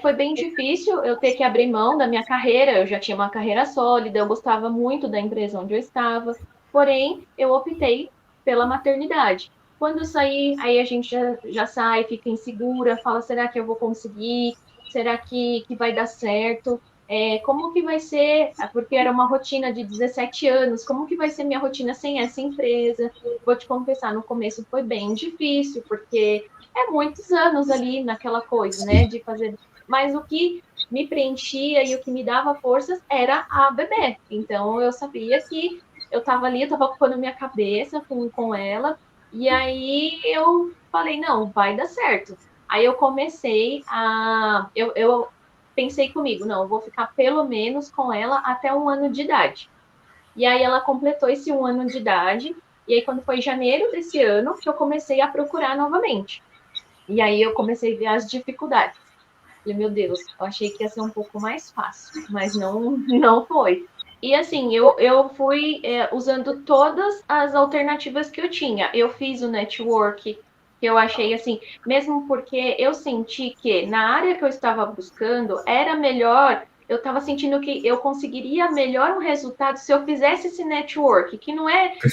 Foi bem difícil eu ter que abrir mão da minha carreira. Eu já tinha uma carreira sólida, eu gostava muito da empresa onde eu estava, porém, eu optei pela maternidade. Quando eu saí, aí a gente já sai, fica insegura, fala: será que eu vou conseguir? Será que vai dar certo? Como que vai ser? Porque era uma rotina de 17 anos, como que vai ser minha rotina sem essa empresa? Vou te confessar, no começo foi bem difícil, porque muitos anos ali naquela coisa, né, de fazer. Mas o que me preenchia e o que me dava forças era a bebê. Então eu sabia que eu estava ali, eu estava ocupando minha cabeça com ela, e aí eu falei, não, vai dar certo. Aí eu comecei eu pensei comigo, não, eu vou ficar pelo menos com ela até 1 ano de idade. E aí ela completou esse 1 ano de idade, e aí quando foi janeiro desse ano que eu comecei a procurar novamente. E aí eu comecei a ver as dificuldades. Falei, meu Deus, eu achei que ia ser um pouco mais fácil, mas não, não foi. E assim, eu fui usando todas as alternativas que eu tinha. Eu fiz o network, que eu achei assim, mesmo porque eu senti que na área que eu estava buscando era melhor, eu estava sentindo que eu conseguiria melhor um resultado se eu fizesse esse network, que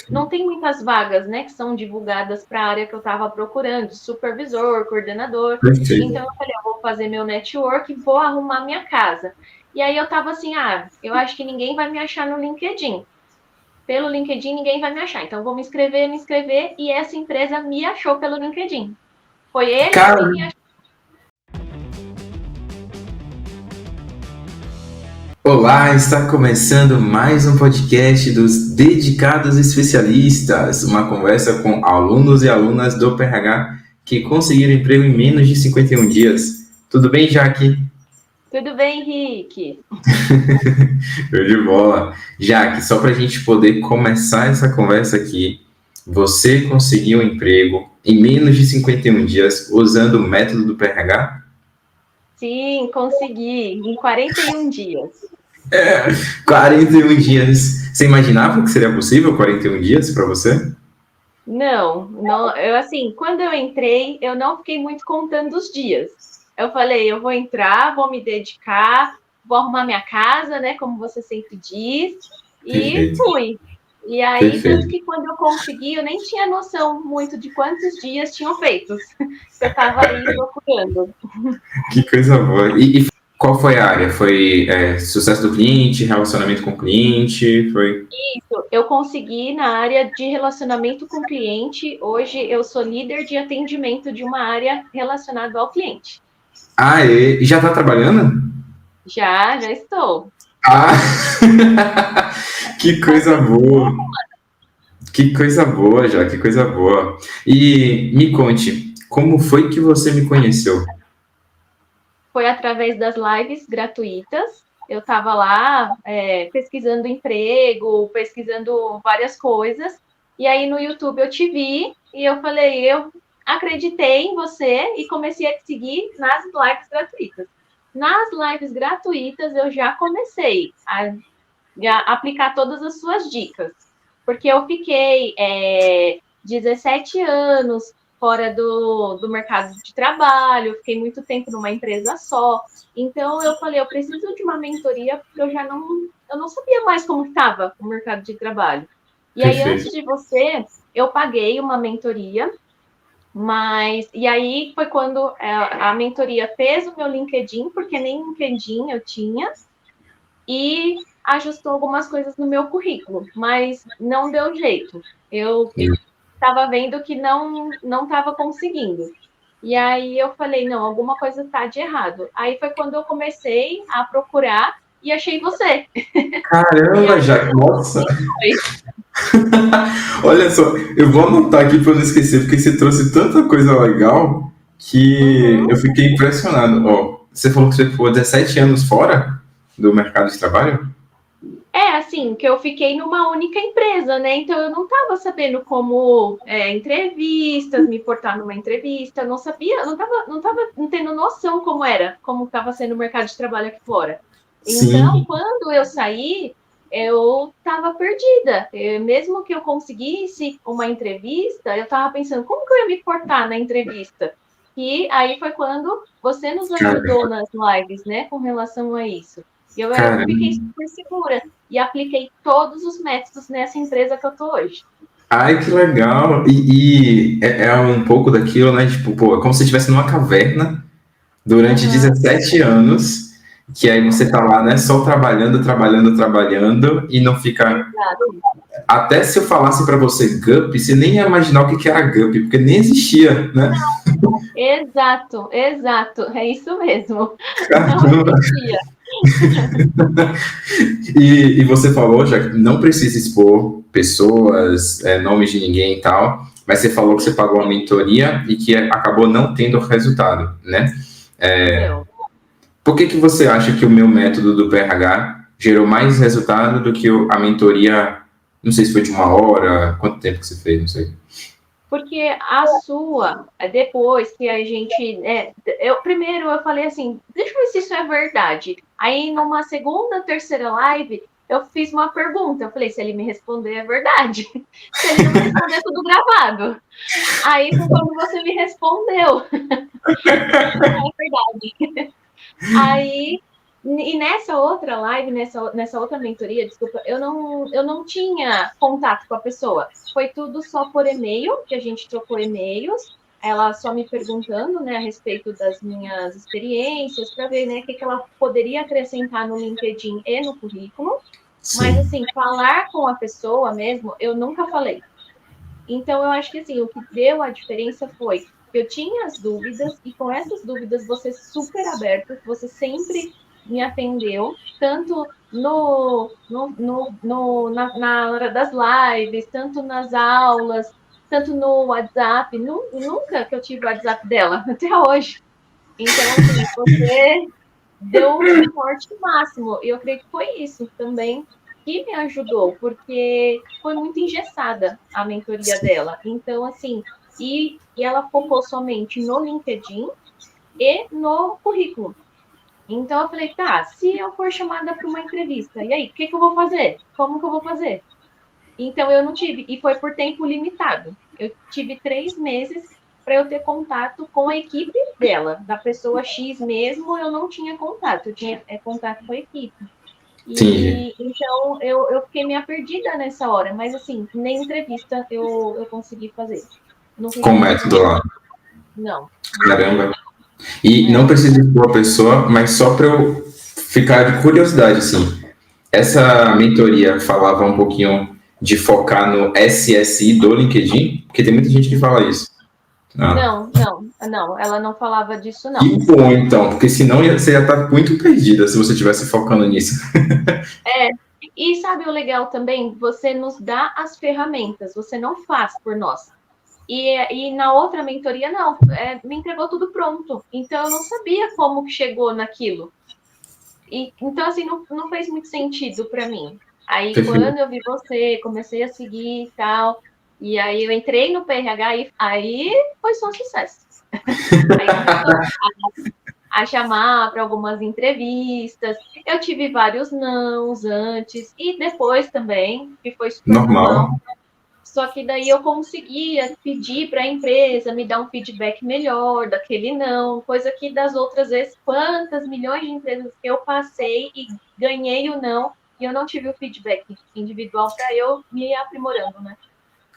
não tem muitas vagas, né, que são divulgadas para a área que eu estava procurando, supervisor, coordenador. Perfeito. Então eu falei, eu vou fazer meu network, vou arrumar minha casa. E aí eu tava assim, eu acho que ninguém vai me achar no LinkedIn. Pelo LinkedIn ninguém vai me achar. Então vou me inscrever e essa empresa me achou pelo LinkedIn. Foi eles que Cara, me acharam. olá, está começando mais um podcast dos Dedicados Especialistas, uma conversa com alunos e alunas do PRH que conseguiram emprego em menos de 51 dias. Tudo bem, Jaque? Tudo bem, Henrique? Show de bola. Jaque, só para a gente poder começar essa conversa aqui, você conseguiu um emprego em menos de 51 dias usando o método do PRH? Sim, consegui. Em 41 dias. 41 dias. Você imaginava que seria possível 41 dias para você? Não, não, eu assim, quando eu entrei, eu não fiquei muito contando os dias. Eu falei, eu vou entrar, vou me dedicar, vou arrumar minha casa, né, como você sempre diz, e Perfeito, fui. E aí, tanto perfeito. que quando eu consegui, eu nem tinha noção muito de quantos dias tinham feitos. Eu estava ali procurando. Que coisa boa. E qual foi a área? Foi sucesso do cliente, relacionamento com o cliente? Foi. Eu consegui na área de relacionamento com o cliente. Hoje eu sou líder de atendimento de uma área relacionada ao cliente. Ah, e já está trabalhando? Já estou. Ah, que Faz coisa tempo. boa. Que coisa boa, já, que coisa boa. E me conte, como foi que você me conheceu? Foi através das lives gratuitas. Eu estava lá pesquisando emprego, pesquisando várias coisas. E aí no YouTube eu te vi e eu falei, eu acreditei em você e comecei a te seguir nas lives gratuitas. Nas lives gratuitas eu já comecei a aplicar todas as suas dicas, porque eu fiquei 17 anos fora do mercado de trabalho, fiquei muito tempo numa empresa só, então eu falei, eu preciso de uma mentoria, porque eu não sabia mais como estava o mercado de trabalho. E aí, Perfeito. antes de você, eu paguei uma mentoria, e aí foi quando a mentoria fez o meu LinkedIn, porque nem LinkedIn eu tinha, e ajustou algumas coisas no meu currículo, mas não deu jeito. Eu estava vendo que não estava conseguindo. E aí eu falei, não, alguma coisa está de errado. Aí foi quando eu comecei a procurar e achei você. E Caramba, aí já, nossa. foi. Olha só, eu vou anotar aqui para não esquecer, porque você trouxe tanta coisa legal que Uhum. eu fiquei impressionado. Ó, você falou que você ficou 17 anos fora do mercado de trabalho? Assim, que eu fiquei numa única empresa, né? Então eu não estava sabendo como entrevistas, me portar numa entrevista, eu não sabia, não tava tendo noção como estava sendo o mercado de trabalho aqui fora. Então, Sim, quando eu saí, eu estava perdida. Mesmo que eu conseguisse uma entrevista, eu estava pensando, como que eu ia me portar na entrevista? E aí foi quando você nos Cara, ajudou nas lives, né, com relação a isso. E eu cara, fiquei super segura e apliquei todos os métodos nessa empresa que eu tô hoje. ai, que legal. E é um pouco daquilo, né? Tipo, pô, é como se você estivesse numa caverna durante Aham, 17 anos, que aí você tá lá, né, só trabalhando, trabalhando, trabalhando, e não fica. exato. Até se eu falasse para você GUP, você nem ia imaginar o que que era GUP, porque nem existia, né? Exato, exato. É isso mesmo. Não Caramba. existia. E você falou, já que não precisa expor pessoas, nomes de ninguém e tal, mas você falou que você Sim, pagou uma mentoria e que acabou não tendo resultado, né? não. Por que que você acha que o meu método do PRH gerou mais resultado do que a mentoria, não sei se foi de uma hora, quanto tempo que você fez, não sei. Porque a sua, depois que a gente. Primeiro eu falei assim, deixa eu ver se isso é verdade. Aí, numa segunda, terceira live, eu fiz uma pergunta. Eu falei, se ele me responder, é verdade. Se ele não me responder, é tudo gravado. Aí foi quando você me respondeu. É verdade. Aí, e nessa outra live, nessa outra mentoria, desculpa, eu não tinha contato com a pessoa. Foi tudo só por e-mail, que a gente trocou e-mails. Ela só me perguntando, né, a respeito das minhas experiências, para ver, né, o que, que ela poderia acrescentar no LinkedIn e no currículo. Mas, Sim, assim, falar com a pessoa mesmo, eu nunca falei. Então, eu acho que assim, o que deu a diferença foi que eu tinha as dúvidas, e com essas dúvidas você super aberto, você sempre me atendeu, tanto na hora das lives, tanto nas aulas, tanto no WhatsApp. Nunca que eu tive o WhatsApp dela, até hoje. Então, assim, você deu um suporte máximo. E eu creio que foi isso também que me ajudou, porque foi muito engessada a mentoria dela. Então, assim, e ela focou somente no LinkedIn e no currículo. Então, eu falei, tá, se eu for chamada para uma entrevista, e aí, o que, que eu vou fazer? Como que eu vou fazer? Então, eu não tive, e foi por tempo limitado. Eu tive 3 meses para eu ter contato com a equipe dela, da pessoa X mesmo, eu não tinha contato, eu tinha contato com a equipe. entendi. E então eu fiquei meio perdida nessa hora, mas assim, nem entrevista eu consegui fazer. Não Com o fiz método entrevista, lá. não. Caramba. E não É. precisa expor a pessoa, mas só para eu ficar de curiosidade, assim. Essa mentoria falava um pouquinho de focar no SSI do LinkedIn, porque tem muita gente que fala isso. Ah, Não, não, não, ela não falava disso, não. que bom, então, porque senão você ia estar muito perdida se você estivesse focando nisso. É, e sabe o legal também? Você nos dá as ferramentas, você não faz por nós. E na outra mentoria, não, me entregou tudo pronto. Então eu não sabia como que chegou naquilo. Então, assim, não fez muito sentido para mim. Aí, Perfeito. quando eu vi você, comecei a seguir e tal, e aí eu entrei no PRH e aí foi só sucesso. Aí começou a chamar para algumas entrevistas. Eu tive vários nãos antes e depois também, que foi super normal. Normal. Só que daí eu conseguia pedir para a empresa me dar um feedback melhor daquele não, coisa que das outras vezes, quantas milhões de empresas que eu passei e ganhei o não, e eu não tive o feedback individual para eu me aprimorando, né?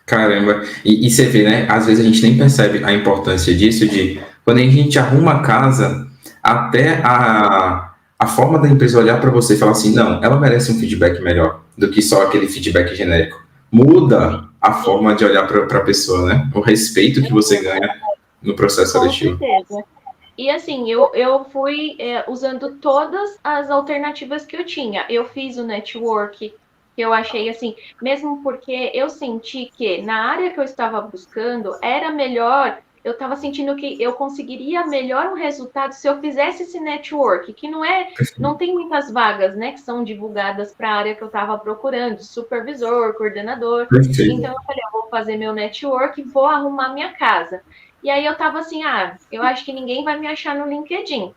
Caramba. E você vê, né? Às vezes a gente nem percebe a importância disso, de quando a gente arruma a casa, até a forma da empresa olhar para você e falar assim, não, ela merece um feedback melhor do que só aquele feedback genérico. Muda a forma de olhar para a pessoa, né? O respeito que você ganha no processo Com seletivo. certeza. E assim, eu fui usando todas as alternativas que eu tinha. Eu fiz o network, que eu achei assim, mesmo porque eu senti que na área que eu estava buscando era melhor, eu estava sentindo que eu conseguiria melhor um resultado se eu fizesse esse network, que não tem muitas vagas, né, que são divulgadas para a área que eu estava procurando, supervisor, coordenador. Perfeito. Então eu falei, eu vou fazer meu network, vou arrumar minha casa. E aí eu tava assim, eu acho que ninguém vai me achar no LinkedIn.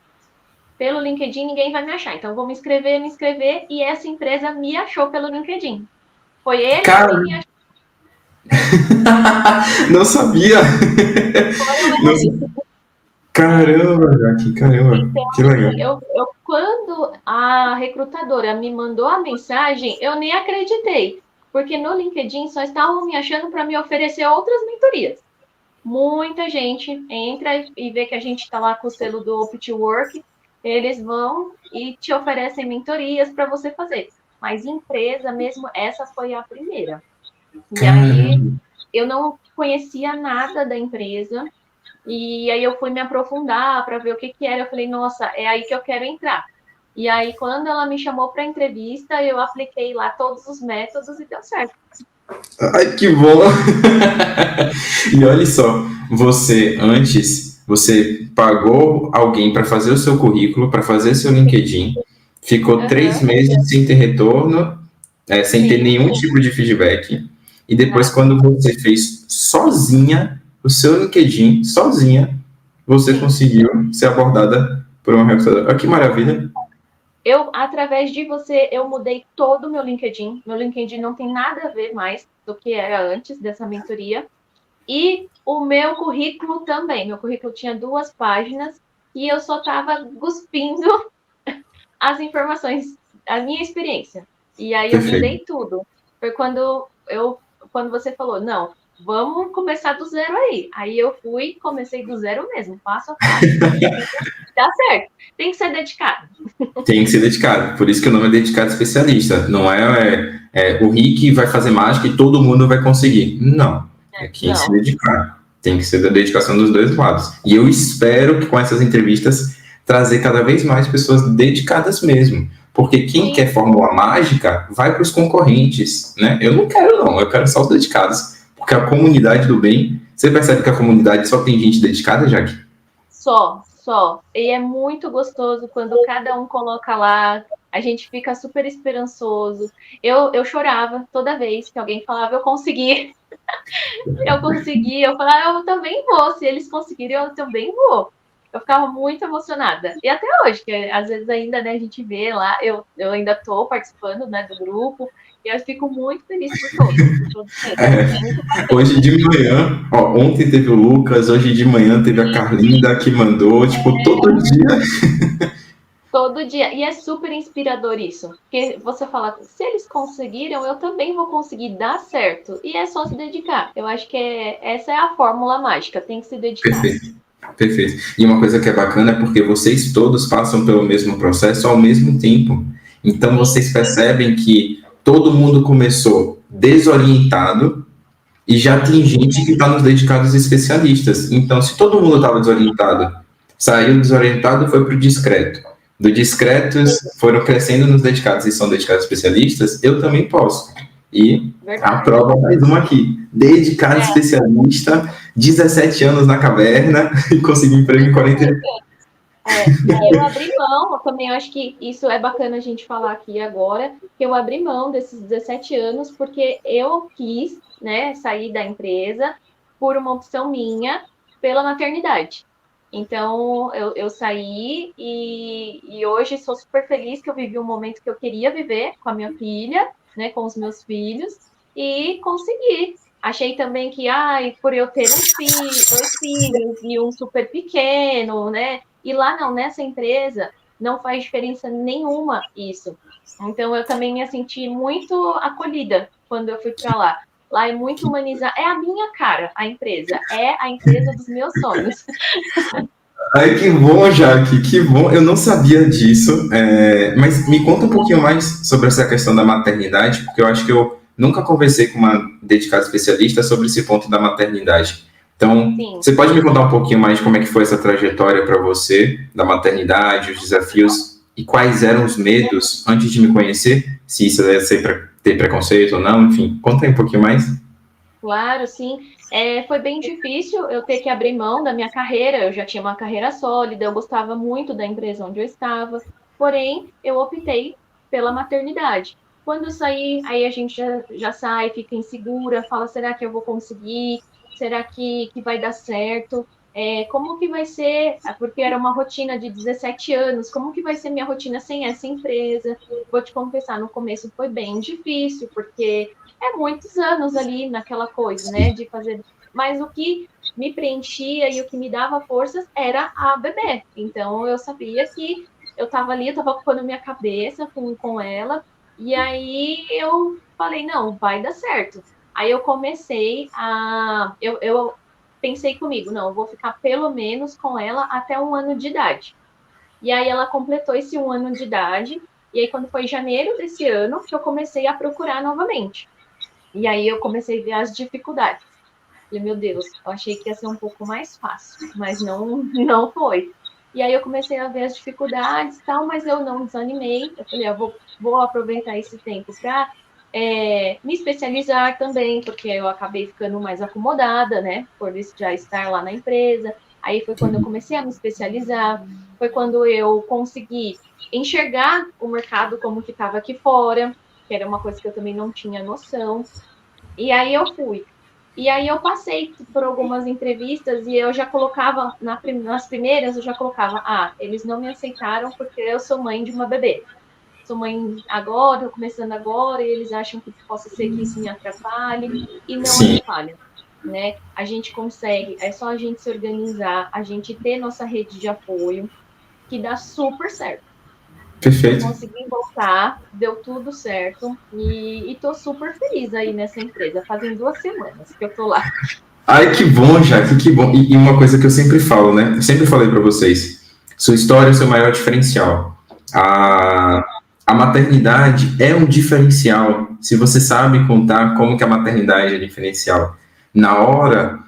Pelo LinkedIn ninguém vai me achar. Então eu vou me inscrever e essa empresa me achou pelo LinkedIn. Foi eles Cara, que me acharam. não sabia. Foram Não, eles. Caramba, Jaque, caramba, Então, que assim, legal. quando a recrutadora me mandou a mensagem, eu nem acreditei, porque no LinkedIn só estavam me achando para me oferecer outras mentorias. Muita gente entra e vê que a gente está lá com o selo do Opt Work, eles vão e te oferecem mentorias para você fazer. Mas empresa mesmo, essa foi a primeira. E aí Caramba. eu não conhecia nada da empresa, e aí eu fui me aprofundar para ver o que que era. Eu falei, nossa, é aí que eu quero entrar. E aí, quando ela me chamou para entrevista, eu apliquei lá todos os métodos e deu certo. Ai, que bom! E olha só, você antes, você pagou alguém para fazer o seu currículo, para fazer seu LinkedIn, ficou três Aham, meses sem ter retorno, sem ter sim, nenhum tipo de feedback, e depois, nada. quando você fez sozinha o seu LinkedIn, sozinha, você Sim. conseguiu ser abordada por uma recrutadora. Olha que maravilha! Através de você, eu mudei todo o meu LinkedIn. Meu LinkedIn não tem nada a ver mais do que era antes dessa mentoria. E o meu currículo também. Meu currículo tinha 2 páginas e eu só estava cuspindo as informações, a minha experiência. E aí eu Perfeito. mudei tudo. Foi quando você falou, não, vamos começar do zero aí. Aí eu fui, comecei do zero mesmo, passo a passo, bonitinho. Dá certo. Tem que ser dedicado. Tem que ser dedicado. Por isso que o nome é dedicado especialista. Não o Rick vai fazer mágica e todo mundo vai conseguir. Não. É quem se Não. dedicar. Tem que ser da dedicação dos dois lados. E eu espero que com essas entrevistas trazer cada vez mais pessoas dedicadas mesmo. Porque quem Sim, quer fórmula mágica vai para os concorrentes, né? Eu não quero, não. Eu quero só os dedicados. Porque a comunidade do bem. Você percebe que a comunidade só tem gente dedicada, Jaque? só, só. E é muito gostoso quando cada um coloca lá, a gente fica super esperançoso. Eu chorava toda vez que alguém falava, eu consegui, eu consegui. Eu falava, eu também vou. Se eles conseguirem, eu também vou. Eu ficava muito emocionada. E até hoje, que às vezes ainda, né, a gente vê lá, eu ainda estou participando, né, do grupo, e eu fico muito feliz por todos mesmo. É muito Hoje bacana. de manhã, ó, ontem teve o Lucas, hoje de manhã teve a Carlinda que mandou, tipo, todo dia. Todo dia. E é super inspirador isso. Porque você fala, se eles conseguiram, eu também vou conseguir dar certo. E é só se dedicar. Eu acho que essa é a fórmula mágica, tem que se dedicar. Perfeito, perfeito. E uma coisa que é bacana é porque vocês todos passam pelo mesmo processo ao mesmo tempo. Então Sim, vocês percebem que todo mundo começou desorientado e já tem sim, gente que está nos dedicados especialistas. Então, se todo mundo estava desorientado, saiu desorientado e foi para o discreto. Do discretos foram crescendo nos dedicados e são dedicados especialistas, eu também posso. E a verdade. prova mais uma aqui. Dedicado especialista, 17 anos na caverna e consegui emprego em 40. E eu abri mão, eu também acho que isso é bacana a gente falar aqui agora, que eu abri mão desses 17 anos porque eu quis, né, sair da empresa por uma opção minha pela maternidade. Então, eu saí e hoje sou super feliz que eu vivi um momento que eu queria viver com a minha filha, né, com os meus filhos, e consegui. Achei também que, ai, por eu ter 2 filhos e um super pequeno, né, e lá não, nessa empresa, não faz diferença nenhuma isso. Então eu também me senti muito acolhida quando eu fui para lá. Lá é muito humanizado. É a minha cara, a empresa. É a empresa dos meus sonhos. Ai, que bom, Jaque, que bom. Eu não sabia disso, mas me conta um pouquinho mais sobre essa questão da maternidade, porque eu acho que eu nunca conversei com uma dedicada especialista sobre esse ponto da maternidade. Então, Sim, você pode me contar um pouquinho mais de como é que foi essa trajetória para você, da maternidade, os desafios e quais eram os medos antes de me conhecer? Se isso deve ser para ter preconceito ou não, enfim, conta aí um pouquinho mais. claro, sim. Foi bem difícil eu ter que abrir mão da minha carreira. Eu já tinha uma carreira sólida, eu gostava muito da empresa onde eu estava. Porém, eu optei pela maternidade. Quando eu saí, aí a gente já sai, fica insegura, fala: será que eu vou conseguir? Será que vai dar certo? Como que vai ser? Porque era uma rotina de 17 anos, como que vai ser minha rotina sem essa empresa? Vou te confessar, no começo foi bem difícil, porque muitos anos ali naquela coisa, né, de fazer. Mas o que me preenchia e o que me dava forças era a bebê. Então, eu sabia que eu estava ali, eu estava ocupando minha cabeça com ela, e aí eu falei, não, vai dar certo. Aí eu comecei a... Eu pensei comigo, não, eu vou ficar pelo menos com ela até 1 ano de idade. E aí ela completou esse 1 ano de idade, e aí quando foi janeiro desse ano, que eu comecei a procurar novamente. E aí eu comecei a ver as dificuldades. Falei, meu Deus, eu achei que ia ser um pouco mais fácil, mas não foi. E aí eu comecei a ver as dificuldades e tal, mas eu não desanimei. Eu falei, vou aproveitar esse tempo para me especializar também, porque eu acabei ficando mais acomodada, né? Por isso já estar lá na empresa. Aí foi quando eu comecei a me especializar, foi quando eu consegui enxergar o mercado como que estava aqui fora, que era uma coisa que eu também não tinha noção. E aí eu fui. E aí eu passei por algumas entrevistas e eu já colocava, nas primeiras, eu já colocava, eles não me aceitaram porque eu sou mãe de uma bebê. Sou mãe agora, começando agora, e eles acham que possa ser que isso me atrapalhe, e não Sim, atrapalha, né? A gente consegue, é só a gente se organizar, a gente ter nossa rede de apoio, que dá super certo. Eu perfeito. consegui voltar, deu tudo certo e tô super feliz aí nessa empresa. Fazem 2 semanas que eu tô lá. Ai, que bom, Jaque, que bom. E uma coisa que eu sempre falo, né? Eu sempre falei para vocês: sua história é o seu maior diferencial. A, a maternidade é um diferencial. Se você sabe contar como que a maternidade é diferencial. Na hora,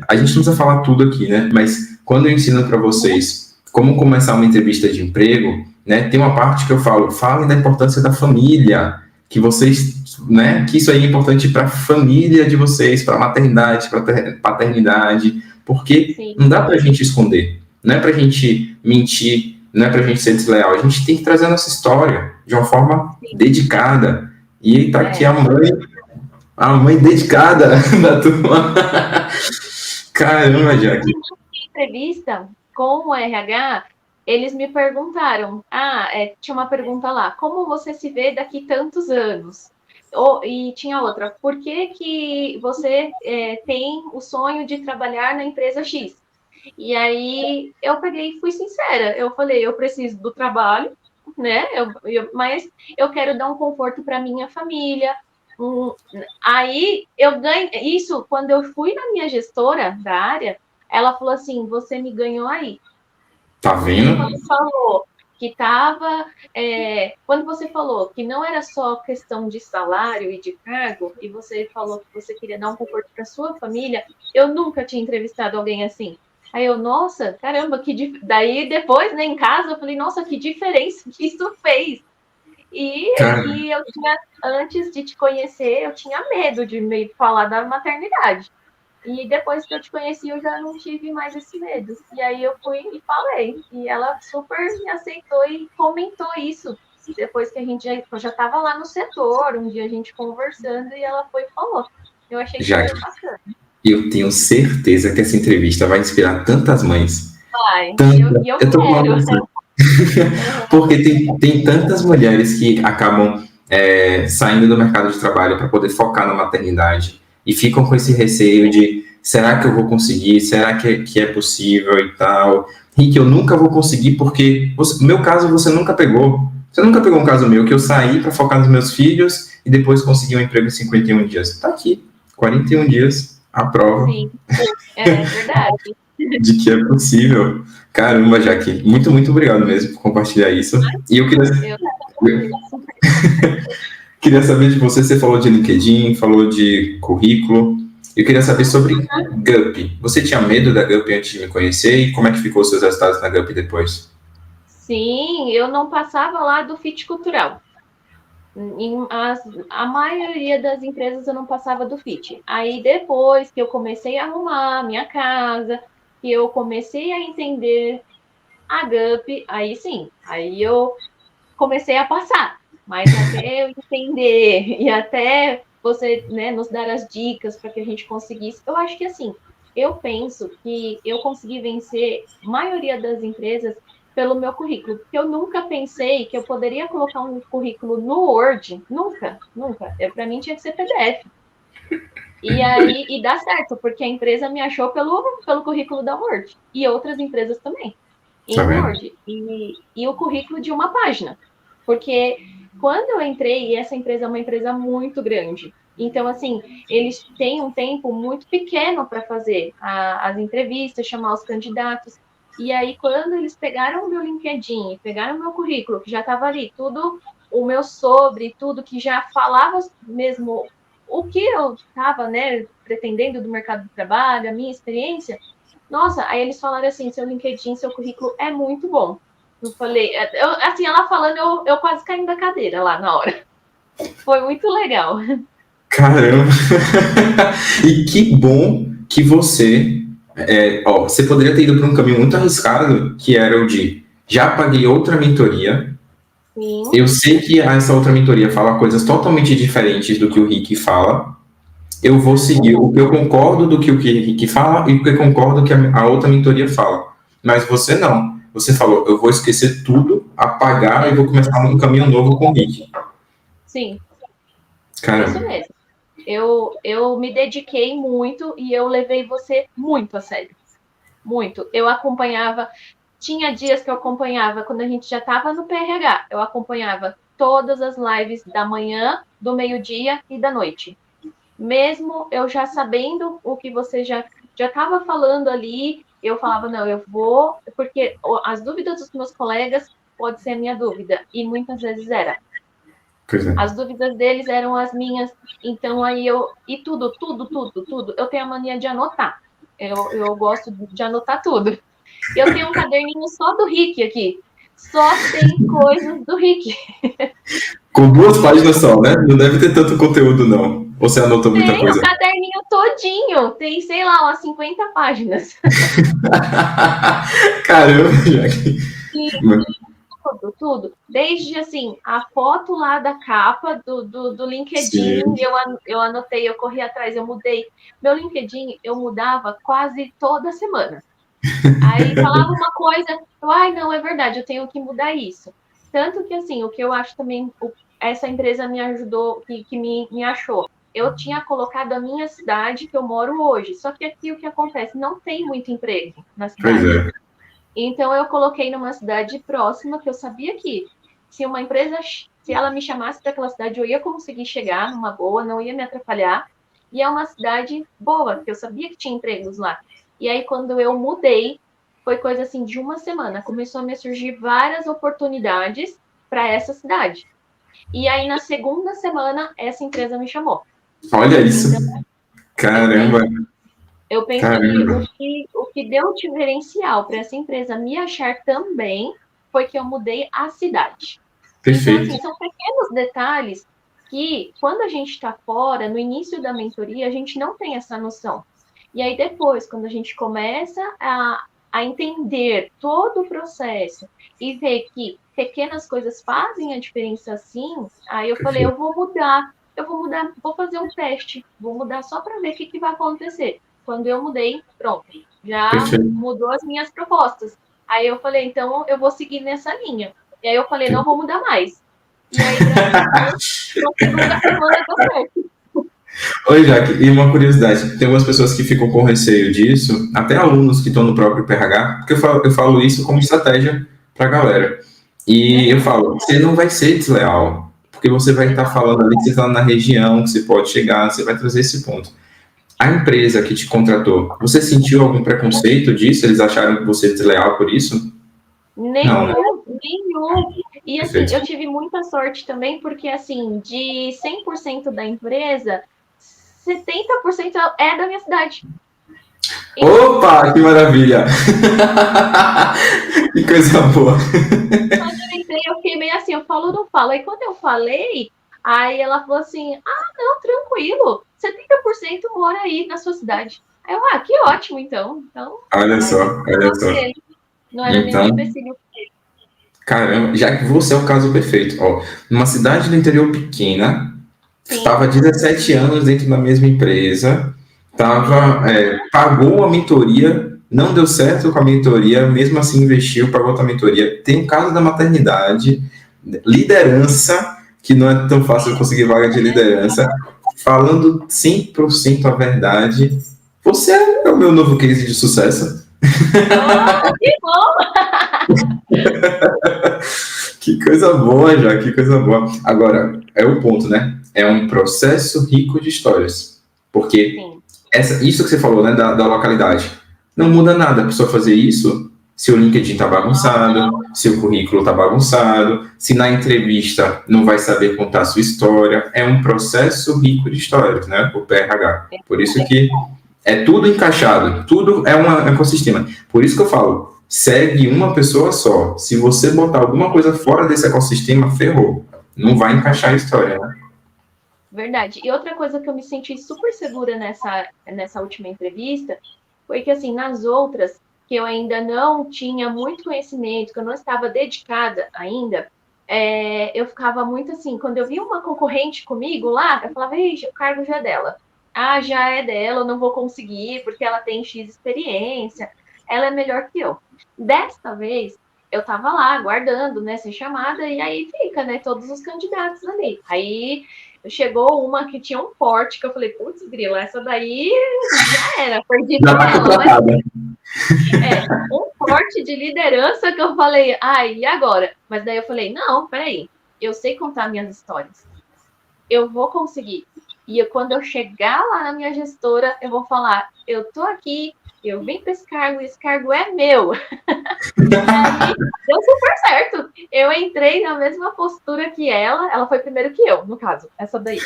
a gente não precisa falar tudo aqui, né? Mas quando eu ensino para vocês como começar uma entrevista de emprego, né? Tem uma parte que eu falo: falem da importância da família, que vocês, né, que isso aí é importante para a família de vocês, para a maternidade, para a paternidade, porque Sim, não dá para a gente esconder, não é para a gente mentir, não é para a gente ser desleal, a gente tem que trazer a nossa história de uma forma sim. dedicada. E está aqui É. a mãe dedicada da turma. E Caramba, quando Jack. entrevista com o RH, eles me perguntaram, tinha uma pergunta lá, como você se vê daqui tantos anos? E tinha outra, por que que você tem o sonho de trabalhar na empresa X? E aí eu peguei e fui sincera, eu falei, eu preciso do trabalho, né? Mas eu quero dar um conforto para minha família. Um, Aí eu ganho isso quando eu fui na minha gestora da área, ela falou assim: você me ganhou aí. Tá Você vendo? quando falou que estava. Quando você falou que não era só questão de salário e de cargo, e você falou que você queria dar um conforto para sua família, eu nunca tinha entrevistado alguém assim. Aí eu, nossa, caramba, daí depois, né, em casa, eu falei, nossa, que diferença que isso fez. Cara, E eu tinha, antes de te conhecer, eu tinha medo de me falar da maternidade. E depois que eu te conheci, eu já não tive mais esse medo. E aí eu fui e falei. E ela super me aceitou e comentou isso. Depois que eu já estava lá no setor, um dia a gente conversando, e ela foi e falou. Eu achei Jack, super bacana. eu tenho certeza que essa entrevista vai inspirar tantas mães. Pai, Tanta, e eu eu tô quero. falando assim, Uhum. porque tem tantas mulheres que acabam saindo do mercado de trabalho para poder focar na maternidade e ficam com esse receio de será que eu vou conseguir? Será que é possível e tal? E que eu nunca vou conseguir porque no meu caso você nunca pegou. Você nunca pegou um caso meu que eu saí para focar nos meus filhos e depois consegui um emprego em 51 dias. Tá aqui, 41 dias, a prova Sim, é verdade. de que é possível. Caramba, Jaque, muito, muito obrigado mesmo por compartilhar isso. E eu Eu agradeço. queria saber de você, você falou de LinkedIn, falou de currículo. Eu queria saber Uhum. sobre GUP. Você tinha medo da GUP antes de me conhecer e como é que ficou os seus resultados na GUP depois? Sim, eu não passava lá do fit cultural. A maioria das empresas eu não passava do fit. Aí depois que eu comecei a arrumar minha casa, que eu comecei a entender a GUP, aí sim, aí eu comecei a passar. Mas até eu entender e até você, né, nos dar as dicas para que a gente conseguisse, eu acho que assim, eu penso que eu consegui vencer a maioria das empresas pelo meu currículo, porque eu nunca pensei que eu poderia colocar um currículo no Word, nunca, nunca. Para mim tinha que ser PDF. E aí, e dá certo, porque a empresa me achou pelo currículo da Word. E outras empresas também, Tá em vendo? Word. E o currículo de uma página. Porque quando eu entrei, e essa empresa é uma empresa muito grande. Então, assim, eles têm um tempo muito pequeno para fazer as entrevistas, chamar os candidatos. E aí, quando eles pegaram o meu LinkedIn, pegaram o meu currículo, que já estava ali, tudo o meu sobre, tudo que já falava mesmo o que eu estava, né, pretendendo do mercado de trabalho, a minha experiência, nossa, aí eles falaram assim, seu LinkedIn, seu currículo é muito bom. Eu falei, assim, ela falando, eu quase caí da cadeira lá na hora. Foi muito legal. Caramba! E que bom que você. Você poderia ter ido para um caminho muito arriscado, que era o de já paguei outra mentoria. Sim, Eu sei que essa outra mentoria fala coisas totalmente diferentes do que o Rick fala. Eu vou seguir o que eu concordo do que o Rick fala e o que eu concordo que a outra mentoria fala. Mas você não. Você falou, eu vou esquecer tudo, apagar e vou começar um caminho novo com o Rick. sim, isso Caramba. mesmo. Eu me dediquei muito e eu levei você muito a sério. Muito. Eu acompanhava, tinha dias que eu acompanhava, quando a gente já estava no PRH, eu acompanhava todas as lives da manhã, do meio-dia e da noite. Mesmo eu já sabendo o que você já estava falando ali, eu falava, não, eu vou, porque as dúvidas dos meus colegas pode ser a minha dúvida, e muitas vezes era. Pois é. As dúvidas deles eram as minhas, então aí e tudo, eu tenho a mania de anotar. Eu gosto de anotar tudo. Eu tenho um caderninho só do Rick aqui. Só tem coisas do Rick. Com 2 páginas só, né? Não deve ter tanto conteúdo, não. Ou você anotou muita Tem o coisa? caderninho todinho. Tem, sei lá, umas 50 páginas. Caramba, Jack. Tudo. Desde, assim, a foto lá da capa do LinkedIn, Sim. eu anotei, eu corri atrás, eu mudei. Meu LinkedIn, eu mudava quase toda semana. Aí falava uma coisa, ai, não, é verdade, eu tenho que mudar isso. Tanto que, assim, o que eu acho também, essa empresa me ajudou, que me achou. Eu tinha colocado a minha cidade que eu moro hoje, só que aqui o que acontece? Não tem muito emprego na Pois cidade. é. Então eu coloquei numa cidade próxima que eu sabia que se uma empresa, se ela me chamasse para aquela cidade, eu ia conseguir chegar numa boa, não ia me atrapalhar. E é uma cidade boa, que eu sabia que tinha empregos lá. E aí quando eu mudei, foi coisa assim de uma semana, começou a me surgir várias oportunidades para essa cidade. E aí na segunda semana essa empresa me chamou. Olha isso. Então eu Caramba. penso eu penso que Caramba. o que deu diferencial para essa empresa me achar também foi que eu mudei a cidade. Então, assim, Perfeito. são pequenos detalhes que, quando a gente está fora, no início da mentoria, a gente não tem essa noção. E aí, depois, quando a gente começa a entender todo o processo e ver que pequenas coisas fazem a diferença sim, aí eu falei, Perfeito. vou fazer um teste, vou mudar só para ver o que vai acontecer. Quando eu mudei, pronto, já Perfeito. mudou as minhas propostas. Aí eu falei, então eu vou seguir nessa linha. E aí eu falei, não vou mudar mais. E aí, graças a Deus, na segunda semana deu certo. Oi, Jaque, e uma curiosidade: tem algumas pessoas que ficam com receio disso, até alunos que estão no próprio PRH, porque eu falo isso como estratégia para a galera. E eu Uhum, falo, você não vai ser desleal, porque você vai estar exato. falando ali que você está na região, que você pode chegar, você vai trazer esse ponto. A empresa que te contratou, você sentiu algum preconceito disso? Eles acharam que você é desleal por isso? Não, né? Nenhum, nenhum. E assim, Perfeito. eu tive muita sorte também, porque assim, de 100% da empresa, 70% é da minha cidade. Então, Opa, que maravilha! Que coisa boa! quando eu entrei, eu fiquei meio assim, eu falo, não falo. Aí quando eu falei, aí ela falou assim, não, tranquilo, 70% mora aí na sua cidade. Aí eu, que ótimo, então. Então, Olha aí só, ficou olha só só. com ele. Não era nenhum Então, empecilho. caramba, já que você é o caso perfeito. Ó, numa cidade do interior pequena, Sim. estava 17 anos dentro da mesma empresa, Uhum. pagou a mentoria, não deu certo com a mentoria, mesmo assim investiu, pagou outra mentoria. Tem o caso da maternidade, liderança, que não é tão fácil conseguir vaga de liderança. falando 100% a verdade, você é o meu novo case de sucesso. Oh, que bom! Que coisa boa, já, que coisa boa. Agora, é o ponto, né? É um processo rico de histórias. Porque Sim, isso que você falou, né, da localidade, não muda nada a pessoa fazer isso se o LinkedIn tá bagunçado, se o currículo tá bagunçado, se na entrevista não vai saber contar a sua história. É um processo rico de histórias, né? O PRH. Por isso que é tudo encaixado, tudo é um ecossistema. Por isso que eu falo, segue uma pessoa só. Se você botar alguma coisa fora desse ecossistema, ferrou. Não vai encaixar a história, né? verdade. E outra coisa que eu me senti super segura nessa última entrevista foi que, assim, nas outras, que eu ainda não tinha muito conhecimento, que eu não estava dedicada ainda, eu ficava muito assim, quando eu via uma concorrente comigo lá, eu falava, ixi, o cargo já é dela. Ah, já é dela, eu não vou conseguir, porque ela tem X experiência, ela é melhor que eu. Desta vez, eu tava lá, aguardando, né, ser chamada, e aí fica, né, todos os candidatos ali. Aí chegou uma que tinha um porte, que eu falei, putz, grila, essa daí já era, perdi Já pra tá ela, mas contratada. um porte de liderança que eu falei, ai, e agora? Mas daí eu falei, não, peraí, eu sei contar minhas histórias, eu vou conseguir. E quando eu chegar lá na minha gestora, eu vou falar, eu tô aqui, eu vim para esse cargo é meu. E aí deu super certo. Eu entrei na mesma postura que ela foi primeiro que eu, no caso, essa daí.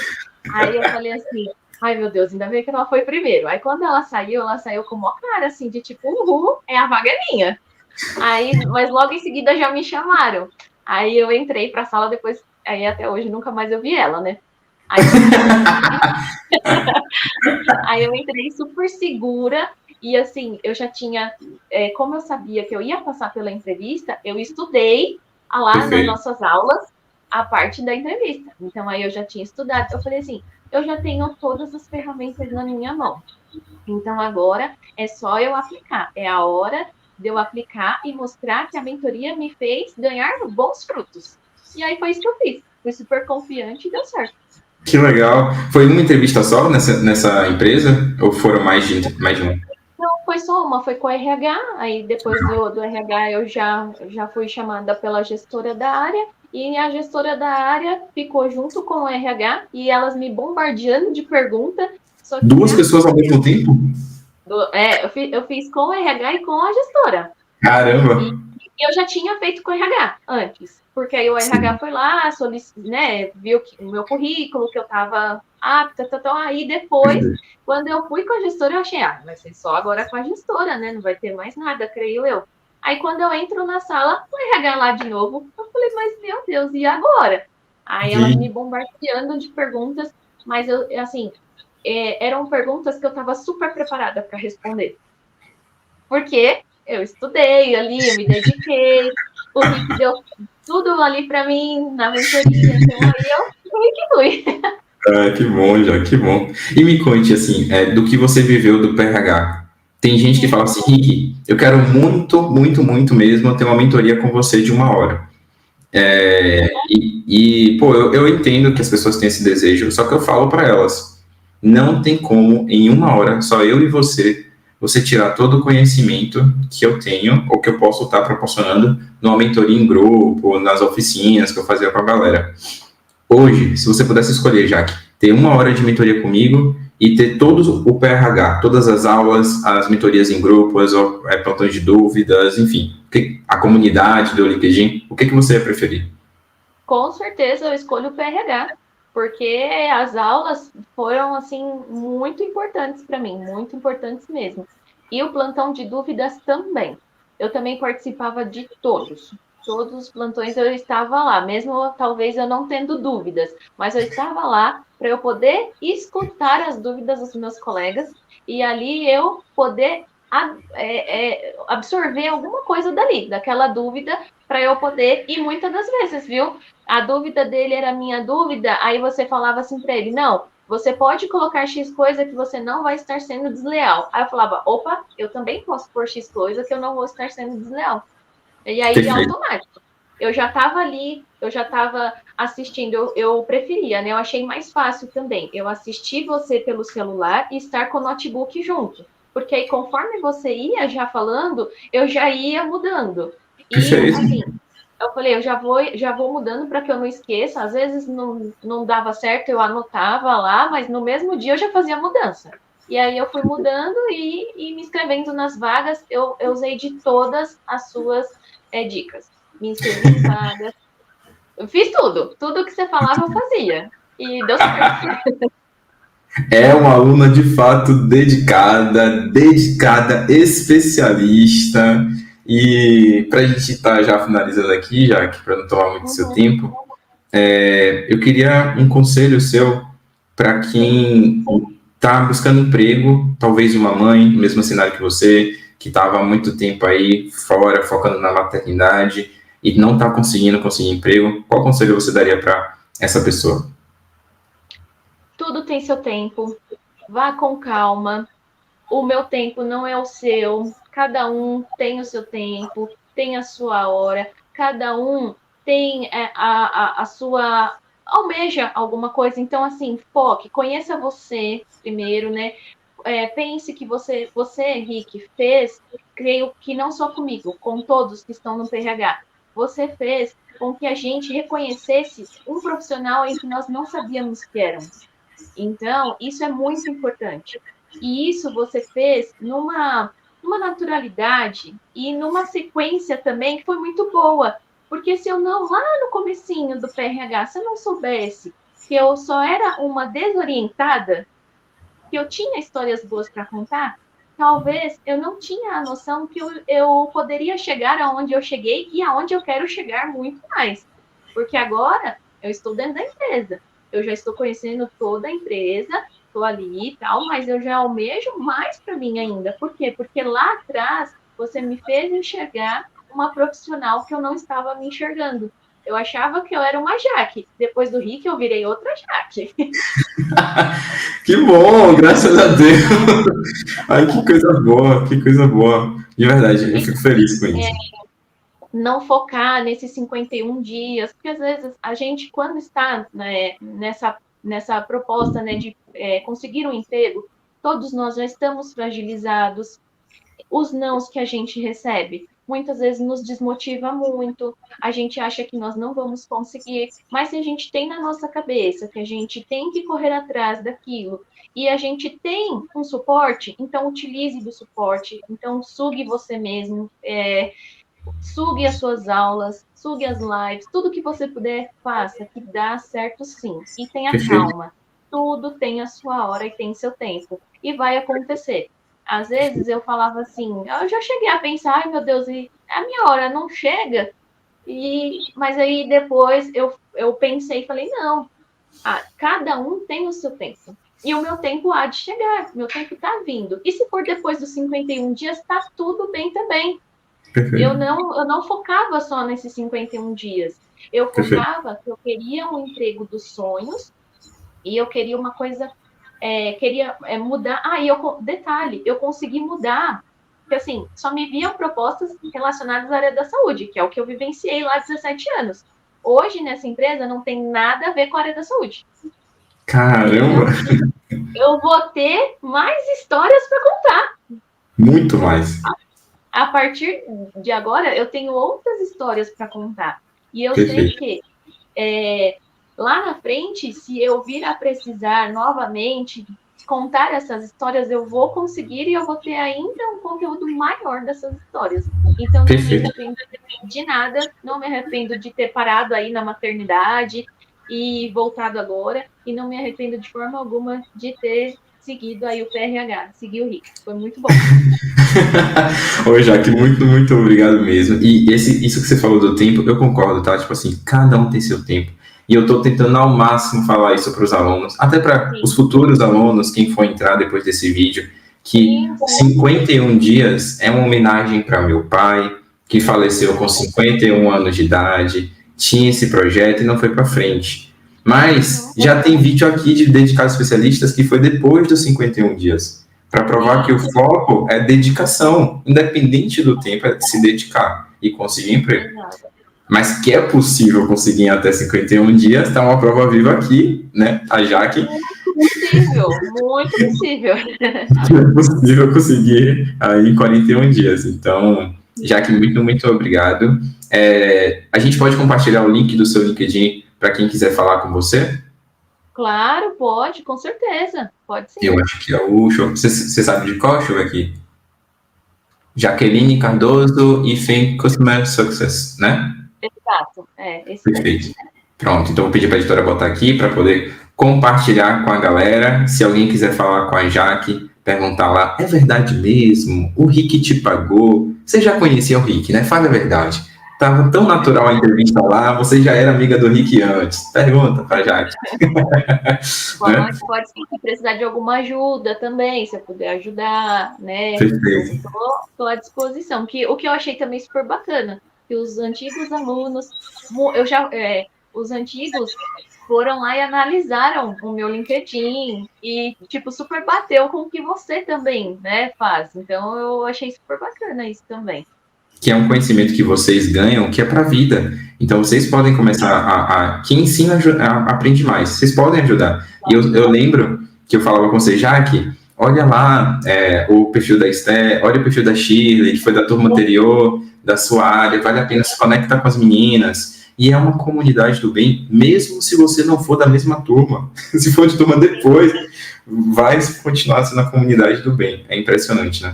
Aí eu falei assim, ai meu Deus, ainda bem que ela foi primeiro. Aí quando ela saiu com uma cara assim, de tipo, uhul, é a vaga é minha. Aí, mas logo em seguida já me chamaram. Aí eu entrei para a sala depois, aí até hoje nunca mais eu vi ela, né? Aí eu entrei, aí eu entrei super segura e assim, eu já tinha, como eu sabia que eu ia passar pela entrevista, eu estudei lá nas Perfeito. nossas aulas a parte da entrevista. Então aí eu já tinha estudado, eu falei assim, eu já tenho todas as ferramentas na minha mão. Então agora é só eu aplicar. É a hora de eu aplicar e mostrar que a mentoria me fez ganhar bons frutos. E aí foi isso que eu fiz. Fui super confiante e deu certo. Que legal. Foi uma entrevista só nessa empresa? Ou foram mais de uma? Não, foi só uma, foi com a RH. Aí depois do RH eu já fui chamada pela gestora da área. E a gestora da área ficou junto com o RH e elas me bombardeando de perguntas. Só que, Duas graças pessoas a ao mesmo tempo? eu fiz com o RH e com a gestora. Caramba! E eu já tinha feito com o RH antes, porque aí o RH Sim. foi lá, né, viu o meu currículo, que eu estava apta, aí depois, quando eu fui com a gestora, eu achei, vai ser só agora com a gestora, né, não vai ter mais nada, creio eu. Aí quando eu entro na sala, o RH lá de novo, eu falei, mas meu Deus, e agora? Aí elas me Que bombardeando de perguntas, mas eu, assim, eram perguntas que eu estava super preparada para responder. Porque eu estudei ali, eu me dediquei, o Rick deu tudo ali para mim na mentoria, então aí eu fui que fui. que bom, já, que bom. E me conte, assim, do que você viveu do PRH. Tem gente que fala assim, Rick, eu quero muito, muito, muito mesmo ter uma mentoria com você de uma hora. Pô, eu entendo que as pessoas têm esse desejo, só que eu falo para elas, não tem como, em uma hora, só eu e você tirar todo o conhecimento que eu tenho, ou que eu posso estar proporcionando numa mentoria em grupo, nas oficinas que eu fazia com a galera. Hoje, se você pudesse escolher, Jaque, ter uma hora de mentoria comigo e ter todo o PRH, todas as aulas, as mentorias em grupos, plantões de dúvidas, enfim, a comunidade do LinkedIn, o que você ia preferir? Com certeza eu escolho o PRH, porque as aulas foram assim muito importantes para mim, muito importantes mesmo. E o plantão de dúvidas também. Eu também participava de todos. Todos os plantões eu estava lá, mesmo talvez eu não tendo dúvidas, mas eu estava lá para eu poder escutar as dúvidas dos meus colegas e ali eu poder absorver alguma coisa dali, daquela dúvida, para eu poder, e muitas das vezes, viu? A dúvida dele era a minha dúvida, aí você falava assim para ele, não, você pode colocar X coisa que você não vai estar sendo desleal. Aí eu falava, eu também posso pôr X coisa que eu não vou estar sendo desleal. E aí, Perfeito. automático. eu já estava ali, eu já estava assistindo, eu preferia, né? Eu achei mais fácil também. Eu assisti você pelo celular e estar com o notebook junto. Porque aí, conforme você ia já falando, eu já ia mudando. E, Perfeito. assim, eu falei, eu já vou mudando para que eu não esqueça. Às vezes não dava certo, eu anotava lá, mas no mesmo dia eu já fazia a mudança. E aí eu fui mudando e me inscrevendo nas vagas. Eu usei de todas as suas dicas. Me inscrevi em vagas. Eu fiz tudo. Tudo que você falava eu fazia. E deu certo. É uma aluna de fato dedicada, especialista. E para a gente estar já finalizando aqui, já que para não tomar muito seu Uhum. tempo, eu queria um conselho seu para Sim. quem está buscando emprego, talvez uma mãe, no mesmo cenário que você, que estava há muito tempo aí fora, focando na maternidade e não está conseguir emprego. Qual conselho você daria para essa pessoa? Tudo tem seu tempo. Vá com calma. O meu tempo não é o seu. Cada um tem o seu tempo, tem a sua hora. Cada um tem a sua almeja alguma coisa. Então, assim, foque, conheça você primeiro, né? Pense que você, Henrique, fez, creio que não só comigo, com todos que estão no PRH, você fez com que a gente reconhecesse um profissional em que nós não sabíamos que éramos. Então, isso é muito importante. E isso você fez numa naturalidade e numa sequência também que foi muito boa. Porque se eu não, lá no comecinho do PRH, se eu não soubesse que eu só era uma desorientada, que eu tinha histórias boas para contar, talvez eu não tinha a noção que eu poderia chegar aonde eu cheguei e aonde eu quero chegar muito mais. Porque agora eu estou dentro da empresa, eu já estou conhecendo toda a empresa, estou ali e tal, mas eu já almejo mais para mim ainda. Por quê? Porque lá atrás você me fez enxergar uma profissional que eu não estava me enxergando. Eu achava que eu era uma Jaque. Depois do Rick, eu virei outra Jaque. Que bom, graças a Deus. Ai, que coisa boa, que coisa boa. De verdade, eu fico feliz com isso. Não focar nesses 51 dias, porque às vezes a gente, quando está, né, nessa proposta, né, de conseguir um emprego, todos nós já estamos fragilizados. Os nãos que a gente recebe muitas vezes nos desmotiva muito, a gente acha que nós não vamos conseguir, mas se a gente tem na nossa cabeça que a gente tem que correr atrás daquilo e a gente tem um suporte, então utilize do suporte, então sugue você mesmo, sugue as suas aulas, sugue as lives, tudo que você puder, faça, que dá certo sim. E tenha Perfeito. calma. Tudo tem a sua hora e tem seu tempo. E vai acontecer. Às vezes eu falava assim, eu já cheguei a pensar, ai meu Deus, e a minha hora não chega. Mas aí depois eu pensei e falei, não, cada um tem o seu tempo. E o meu tempo há de chegar, meu tempo está vindo. E se for depois dos 51 dias, está tudo bem também. Eu Perfeito. não, eu não focava só nesses 51 dias. Eu Perfeito. focava que eu queria um emprego dos sonhos e eu queria uma coisa, queria mudar. Detalhe, eu consegui mudar, porque assim, só me viam propostas relacionadas à área da saúde, que é o que eu vivenciei lá há 17 anos. Hoje, nessa empresa, não tem nada a ver com a área da saúde. Caramba, Então, eu vou ter mais histórias para contar. muito mais. A partir de agora, eu tenho outras histórias para contar. E eu sei Perfeito. que lá na frente, se eu vir a precisar novamente contar essas histórias, eu vou conseguir e eu vou ter ainda um conteúdo maior dessas histórias. Então, não me Perfeito. arrependo de nada, não me arrependo de ter parado aí na maternidade e voltado agora, e não me arrependo de forma alguma de ter seguido aí o PRH, seguir o RIC. Foi muito bom. Ô, Jaque, muito, muito obrigado mesmo. E isso que você falou do tempo, eu concordo, tá? Tipo assim, cada um tem seu tempo. E eu tô tentando ao máximo falar isso para os alunos, até para Sim, os futuros alunos, quem for entrar depois desse vídeo, que sim, sim. 51 dias é uma homenagem para meu pai, que faleceu com 51 anos de idade, tinha esse projeto e não foi para frente. Mas Uhum. já tem vídeo aqui de dedicados especialistas que foi depois dos 51 dias para provar que Sim, o foco é dedicação, independente do tempo, é se dedicar e conseguir emprego. exato. mas que é possível conseguir em até 51 dias, está uma prova viva aqui, né? A Jaque. Possível, muito possível. É possível conseguir aí em 41 dias. Então, Jaque, muito, muito obrigado. A gente pode compartilhar o link do seu LinkedIn para quem quiser falar com você? Claro, pode, com certeza. Pode sim. Eu acho que é o show. Você sabe de qual? Deixa eu ver aqui. Jaqueline Cardoso e Think Customer Success, né? Exato, esse Perfeito. Pronto, então vou pedir para a editora botar aqui para poder compartilhar com a galera. Se alguém quiser falar com a Jaque, perguntar lá, é verdade mesmo? O Rick te pagou? Você já conhecia o Rick, né? Fala a verdade. Tava tão natural a entrevista lá, você já era amiga do Rick antes. Pergunta para a Jaque. Pode sim, se precisar de alguma ajuda também, se eu puder ajudar, né? Perfeito. Estou à disposição. O que eu achei também super bacana, que os antigos alunos, os antigos foram lá e analisaram o meu LinkedIn e, tipo, super bateu com o que você também, né, faz. Então, eu achei super bacana isso também. Que é um conhecimento que vocês ganham, que é para a vida. Então, vocês podem começar quem ensina aprende mais. Vocês podem ajudar. E eu lembro que eu falava com você, Jaque, olha lá o perfil da Esté, olha o perfil da Shirley, que foi da turma anterior, da sua área, vale a pena se conectar com as meninas. E é uma comunidade do bem, mesmo se você não for da mesma turma. Se for de turma depois, vai continuar sendo a comunidade do bem. É impressionante, né?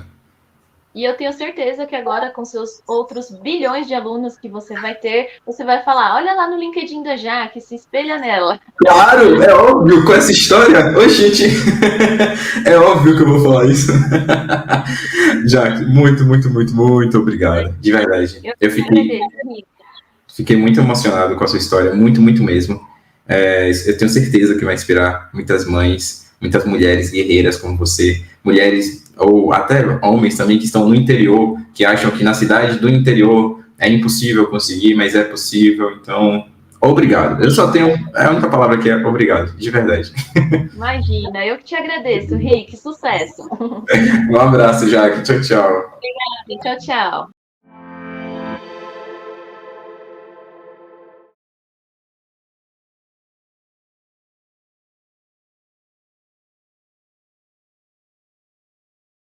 E eu tenho certeza que agora, com seus outros bilhões de alunos que você vai ter, você vai falar, olha lá no LinkedIn da Jaque, se espelha nela. Claro, é óbvio, com essa história, ô gente, é óbvio que eu vou falar isso. Jaque, muito, muito, muito, muito obrigado, de verdade. Eu fiquei muito emocionado com a sua história, muito, muito mesmo. Eu tenho certeza que vai inspirar muitas mães, muitas mulheres guerreiras como você, mulheres ou até homens também que estão no interior, que acham que na cidade do interior é impossível conseguir, mas é possível. Então, obrigado. Eu só tenho a única palavra que é obrigado, de verdade. Imagina, eu que te agradeço, Rick, sucesso. Um abraço, Jaque. Tchau, tchau. Obrigada, tchau, tchau.